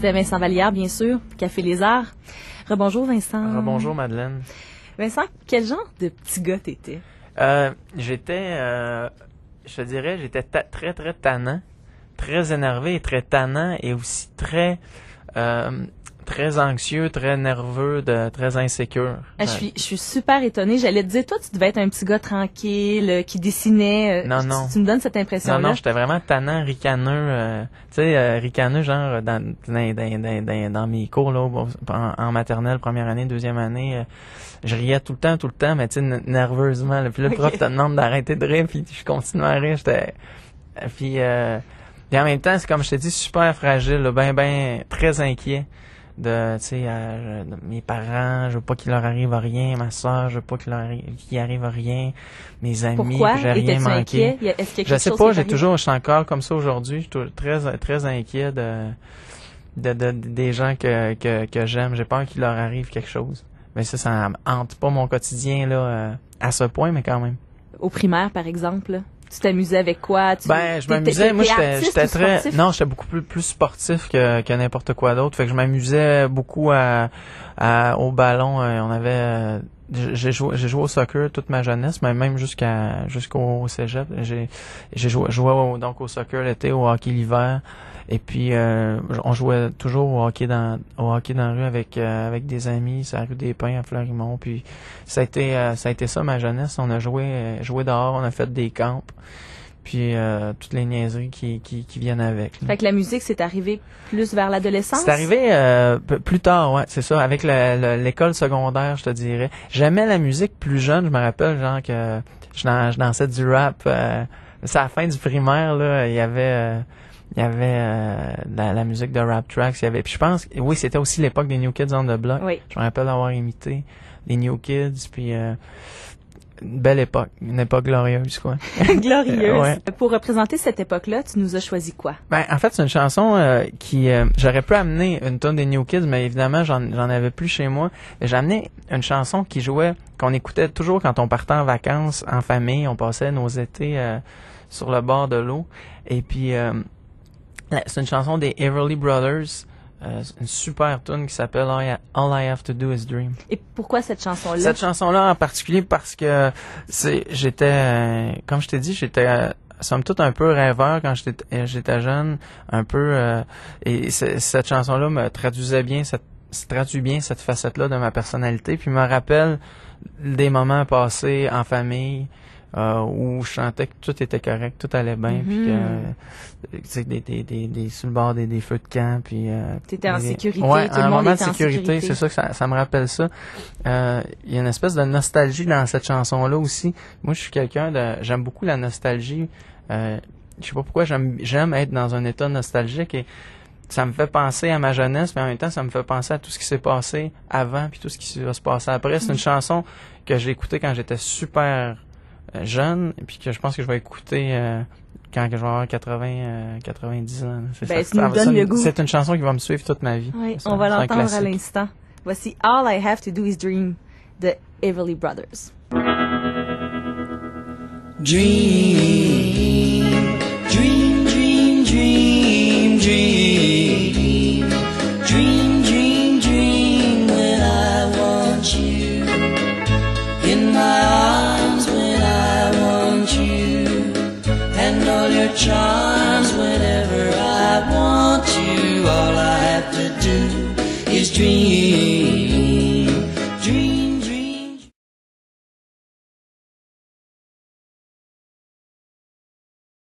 C'était Vincent Vallière, bien sûr, Café Les Arts. Rebonjour, Vincent. Rebonjour, Madeleine. Vincent, quel genre de petit gars t'étais? J'étais, je te dirais, très, très tannant, très énervé et très tannant et aussi très anxieux, très nerveux, très insécure. Je suis super étonnée. J'allais te dire, toi, tu devais être un petit gars tranquille, qui dessinait. Non. Tu me donnes cette impression-là? Non, j'étais vraiment tannant, ricaneux. Ricaneux, genre, dans mes cours, là, en maternelle, première année, deuxième année. Je riais tout le temps, mais tu sais, nerveusement. Là. Puis le prof te demande d'arrêter de rire, puis je continue à rire. Puis en même temps, c'est comme je t'ai dit, super fragile, là, ben, très inquiet. De mes parents, je veux pas qu'il leur arrive à rien, ma soeur, je veux pas qu'il arrive à rien, mes amis, pourquoi? Que j'ai rien manqué. Je sais pas, je suis encore comme ça aujourd'hui, je suis très très inquiet des gens que j'aime, j'ai peur qu'il leur arrive quelque chose. Mais ça hante pas mon quotidien là à ce point, mais quand même. Au primaire par exemple, là. Tu t'amusais avec quoi? Je m'amusais. Moi, j'étais beaucoup plus sportif que n'importe quoi d'autre. Fait que je m'amusais beaucoup au ballon. J'ai joué au soccer toute ma jeunesse, mais même jusqu'au cégep. J'ai joué donc au soccer l'été, au hockey l'hiver. Et puis on jouait toujours au hockey dans la rue avec des amis, sur la rue des Pins à Fleurimont. Puis ça a été ça ma jeunesse. On a joué dehors, on a fait des camps. Puis toutes les niaiseries qui viennent avec. Fait que la musique, c'est arrivé plus vers l'adolescence? C'est arrivé plus tard, ouais, c'est ça, avec l'école secondaire, je te dirais. J'aimais la musique plus jeune, je me rappelle, genre que je dansais du rap. C'est à la fin du primaire, là, il y avait la musique de Rap Tracks, puis je pense, oui, c'était aussi l'époque des New Kids on the Block. Oui. Je me rappelle avoir imité les New Kids, puis une belle époque, une époque glorieuse, quoi. Glorieuse. Ouais. Pour représenter cette époque-là, tu nous as choisi quoi? En fait, c'est une chanson qui j'aurais pu amener une tonne des New Kids, mais évidemment, j'en avais plus chez moi. J'ai amené une chanson qu'on écoutait toujours quand on partait en vacances en famille. On passait nos étés sur le bord de l'eau. Et puis c'est une chanson des Everly Brothers, une super tune qui s'appelle All I Have to Do Is Dream. Et pourquoi cette chanson-là? Cette chanson-là en particulier parce que j'étais, comme je t'ai dit, somme toute un peu rêveur quand j'étais jeune, un peu, et cette chanson-là me traduit bien cette facette-là de ma personnalité, puis me rappelle des moments passés en famille. Où je sentais que tout était correct, tout allait bien, puis que tu sais des sur le bord des feux de camp, puis t'étais en sécurité, ouais, tout le un monde moment de était sécurité, c'est ça que ça me rappelle ça. Il y a une espèce de nostalgie dans cette chanson-là aussi. Moi, je suis j'aime beaucoup la nostalgie. Je sais pas pourquoi j'aime être dans un état nostalgique et ça me fait penser à ma jeunesse, mais en même temps, ça me fait penser à tout ce qui s'est passé avant, puis tout ce qui va se passer après. C'est une chanson que j'ai écoutée quand j'étais super jeune, et puis que je pense que je vais écouter quand je vais avoir 90 ans. C'est une chanson qui va me suivre toute ma vie. Oui, on va l'entendre à l'instant. Voici All I Have to Do Is Dream de Everly Brothers. Dream, dream, dream, dream, dream, dream, dream, dream when I want you in my arms, when I want you, and all your charms whenever I want you. All I have to do is dream.